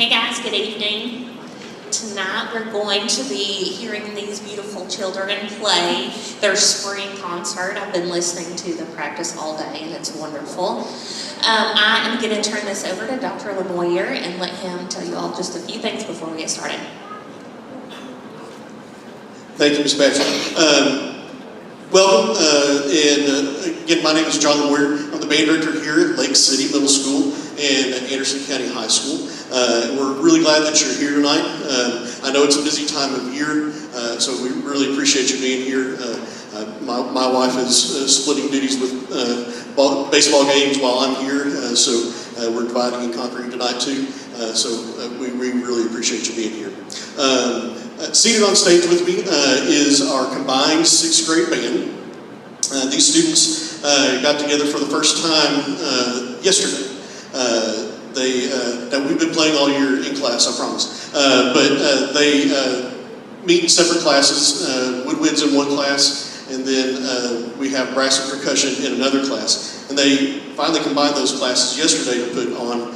Hey guys, good evening. Tonight we're going to be hearing these beautiful children play their spring concert. I've been listening to them practice all day and it's wonderful. I am going to turn this over to Dr. Lemoyer and let him tell you all just a few things before we get started. Thank you, Ms. Patrick. Welcome, and again, my name is John Lemoyer. I'm the band director here at Lake City Middle School and at Anderson County High School. We're really glad that you're here tonight. I know it's a busy time of year, so we really appreciate you being here. My wife is splitting duties with baseball games while I'm here, so we're dividing and conquering tonight too. So we really appreciate you being here. Seated on stage with me is our combined 6th grade band. These students got together for the first time yesterday. Now we've been playing all year in class, I promise. But they meet in separate classes. Woodwinds in one class, and then we have brass and percussion in another class. And they finally combined those classes yesterday to put on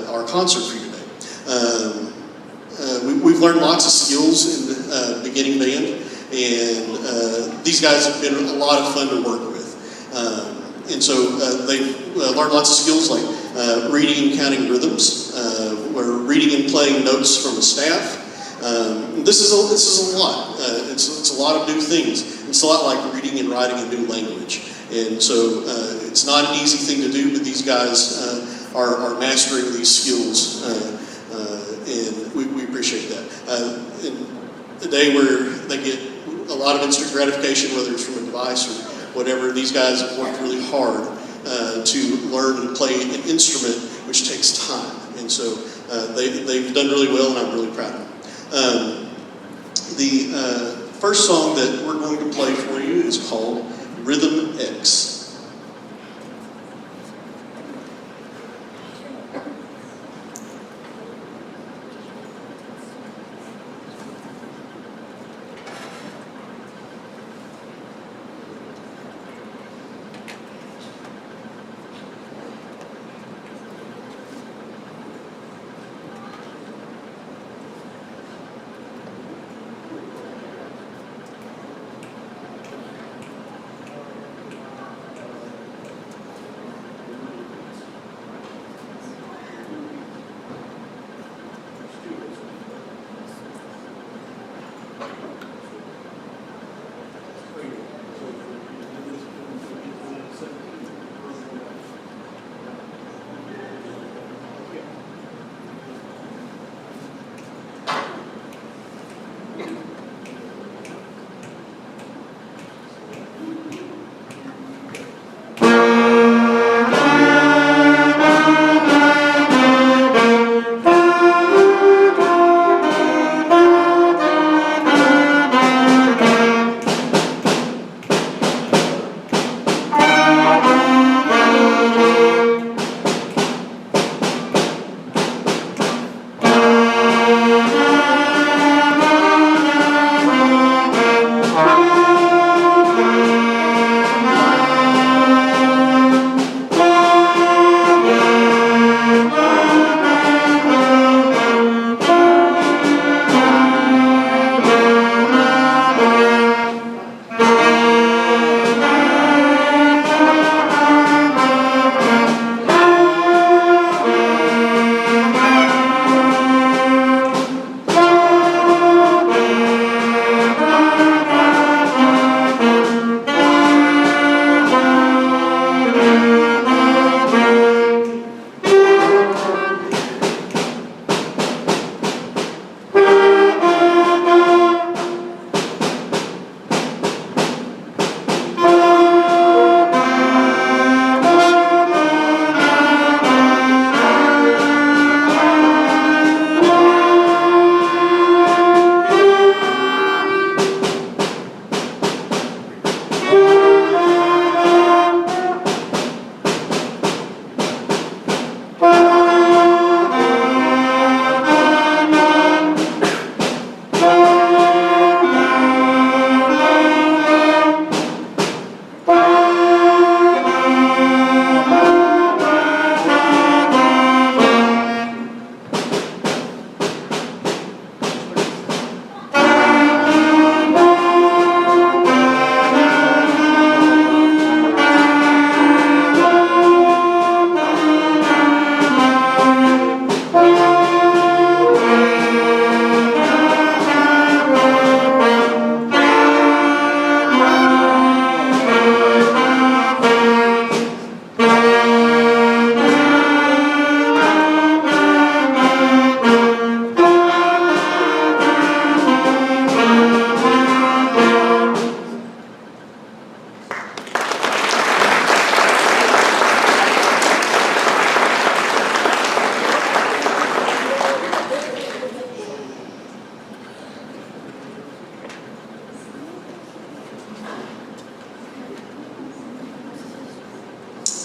our concert for you today. We've learned lots of skills in beginning band, and these guys have been a lot of fun to work with. And so they've learned lots of skills like reading and counting rhythms. We're reading and playing notes from a staff. This is a lot. It's a lot of new things. It's a lot like reading and writing a new language. And so it's not an easy thing to do, but these guys are mastering these skills. And we appreciate that. In a day where they get a lot of instant gratification, whether it's from a device or whatever, these guys have worked really hard to learn and play an instrument, which takes time. And so they've done really well, and I'm really proud of them. The first song that we're going to play for you is called Rhythm X.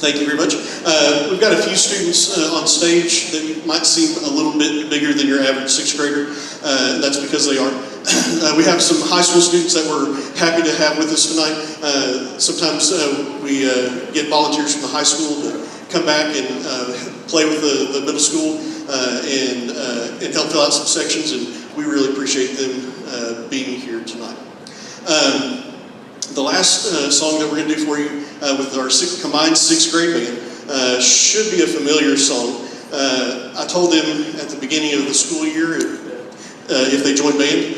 Thank you very much. We've got a few students on stage that might seem a little bit bigger than your average sixth grader. That's because they aren't. We have some high school students that we're happy to have with us tonight. Sometimes we get volunteers from the high school to come back and play with the middle school and help fill out some sections, and we really appreciate them being here tonight. The last song that we're going to do for you with our combined sixth grade band should be a familiar song. I told them at the beginning of the school year if they joined band,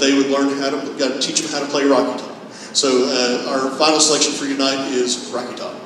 they would learn got to teach them how to play Rocky Top. So our final selection for you tonight is Rocky Top.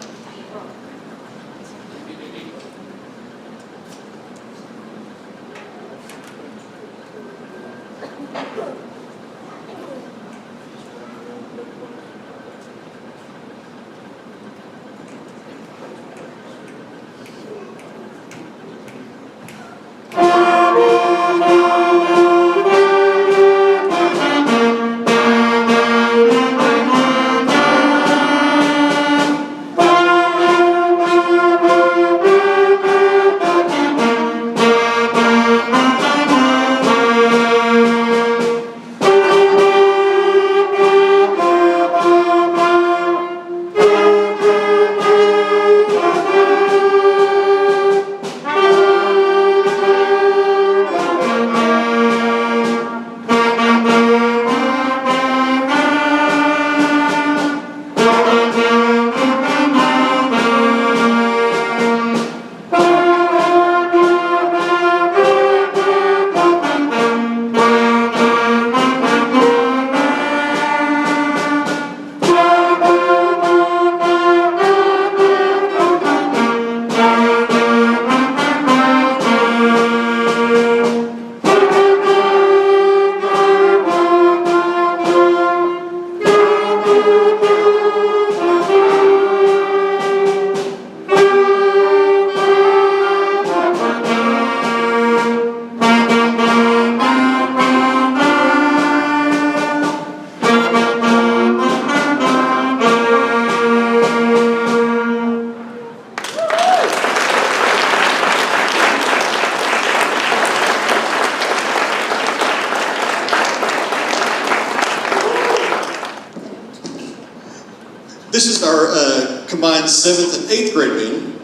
This is our combined 7th and 8th grade band.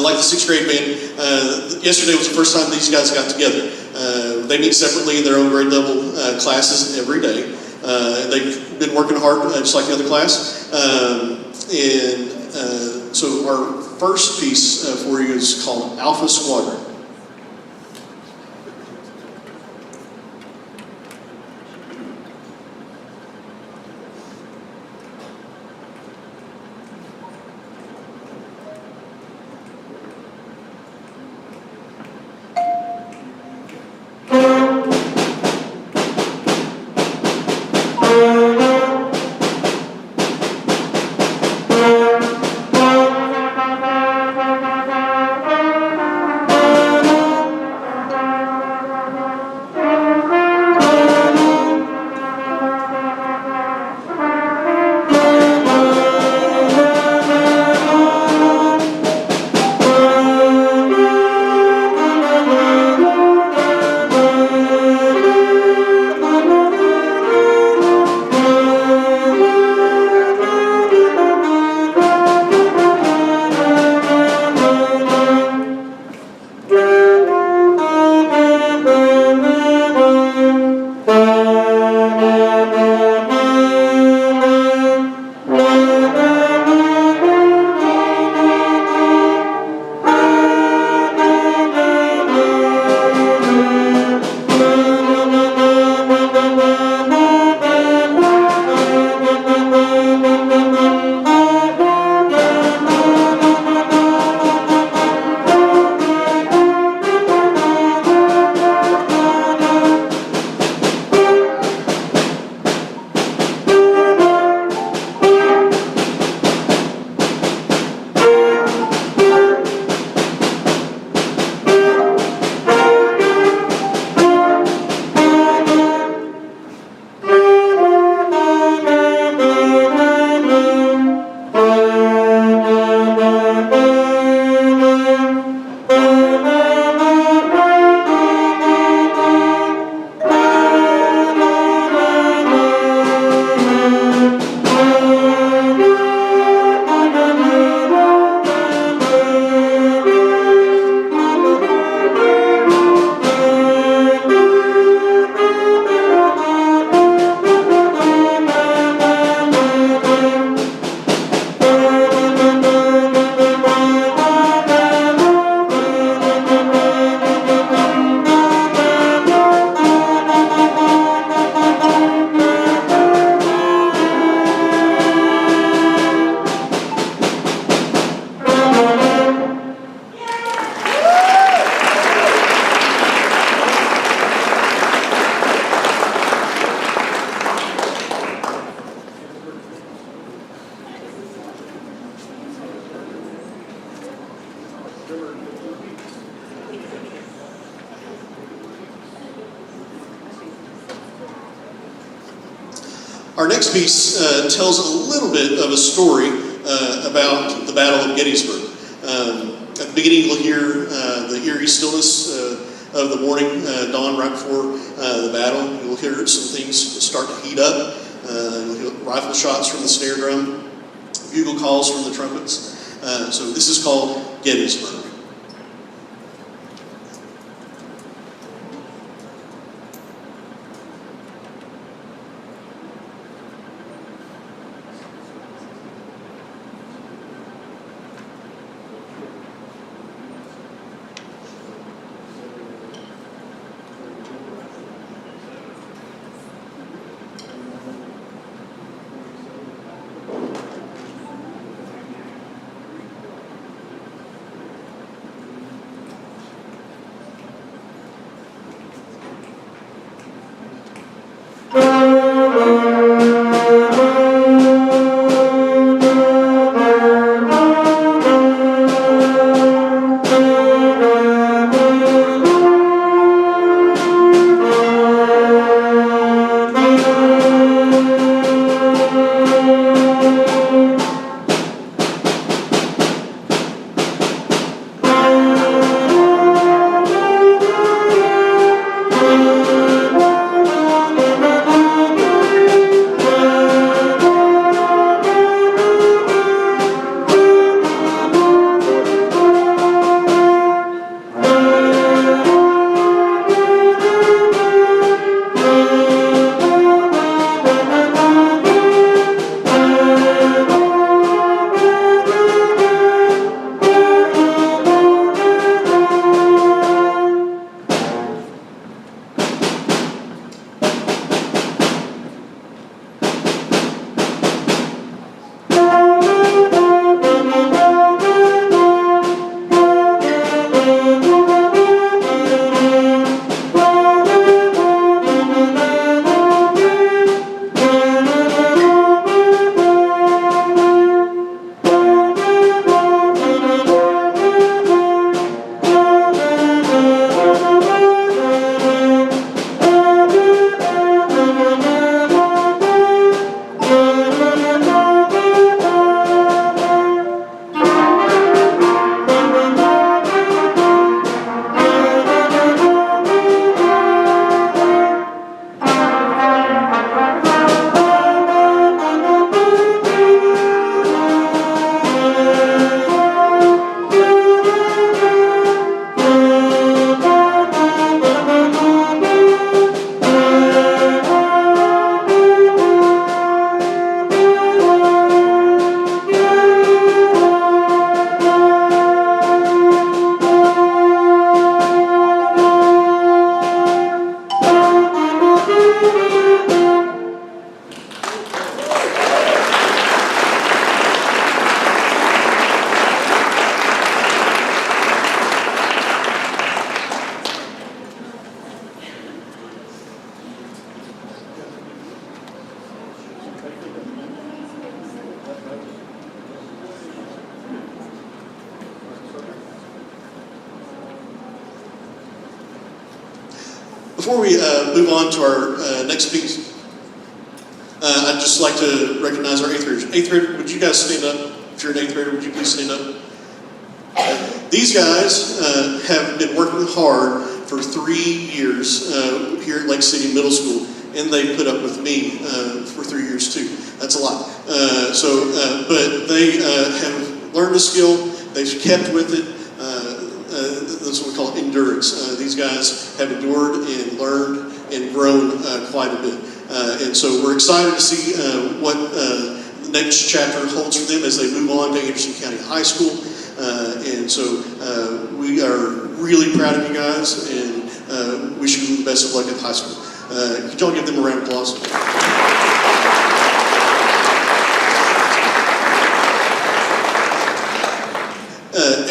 Like the 6th grade band, yesterday was the first time these guys got together. They meet separately in their own grade level classes every day. They've been working hard, just like the other class. So our first piece for you is called Alpha Squadron. Our next piece tells a little bit of a story about the Battle of Gettysburg. At the beginning, you'll hear the eerie stillness of the morning dawn right before the battle. You'll hear some things start to heat up. You'll hear rifle shots from the snare drum, bugle calls from the trumpets. So this is called Gettysburg. Before we move on to our next piece, I'd just like to recognize our 8th graders. 8th grader, would you guys stand up? If you're an 8th grader, would you please stand up? These guys have been working hard for 3 years here at Lake City Middle School, and they put up with me for 3 years too. That's a lot. But they have learned a skill. They've kept with it. That's what we call endurance. These guys have endured and learned and grown quite a bit. And so we're excited to see what the next chapter holds for them as they move on to Anderson County High School. And so we are really proud of you guys and wish you the best of luck at high school. Could y'all give them a round of applause?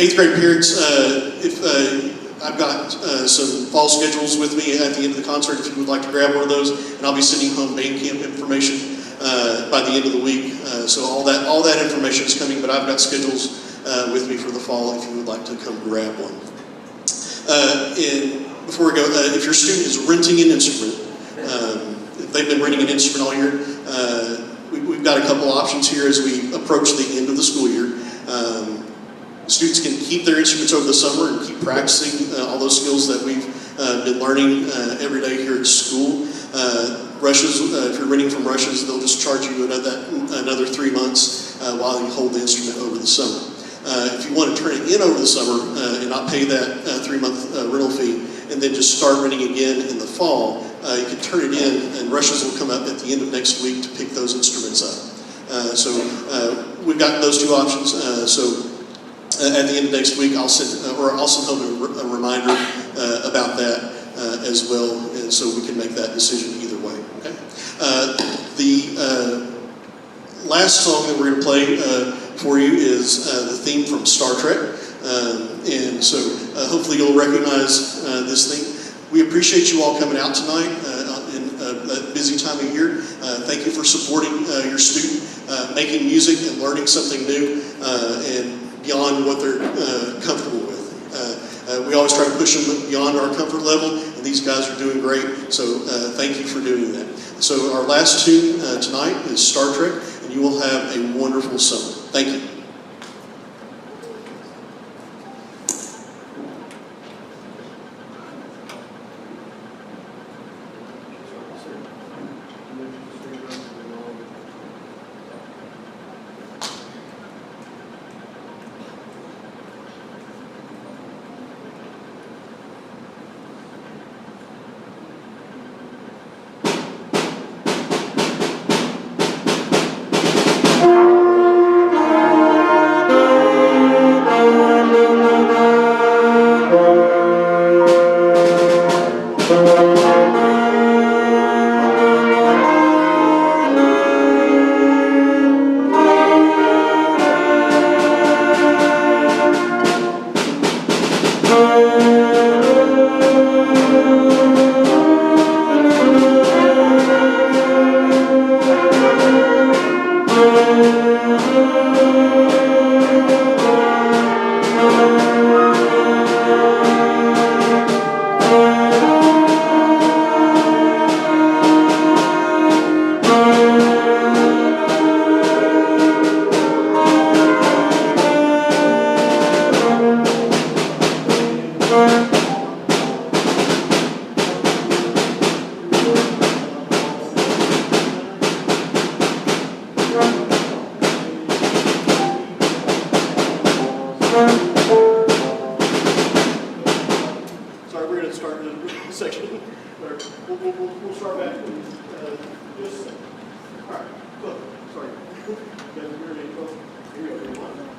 8th grade parents, if I've got some fall schedules with me at the end of the concert if you would like to grab one of those, and I'll be sending home band camp information by the end of the week. So all that information is coming, but I've got schedules with me for the fall if you would like to come grab one. And before we go, if your student is renting an instrument, they've been renting an instrument all year. We've got a couple options here as we approach the end of the school year. Students can keep their instruments over the summer and keep practicing all those skills that we've been learning every day here at school. Rushes, if you're renting from Rushes, they'll just charge you another 3 months while you hold the instrument over the summer. If you want to turn it in over the summer and not pay that 3-month rental fee, and then just start renting again in the fall, you can turn it in, and Rushes will come up at the end of next week to pick those instruments up. So we've got those two options. At the end of next week, I'll send home a reminder about that as well, and so we can make that decision either way. Okay. The last song that we're going to play for you is the theme from Star Trek, and so hopefully you'll recognize this theme. We appreciate you all coming out tonight in a busy time of year. Thank you for supporting your student, making music and learning something new and beyond what they're comfortable with. We always try to push them beyond our comfort level, and these guys are doing great, so thank you for doing that. So our last tune tonight is Star Trek, and you will have a wonderful summer. Thank you. Sorry, we're going to start the section. We'll start back in just a second. All right, look, sorry. You guys are ready to go? Here we go.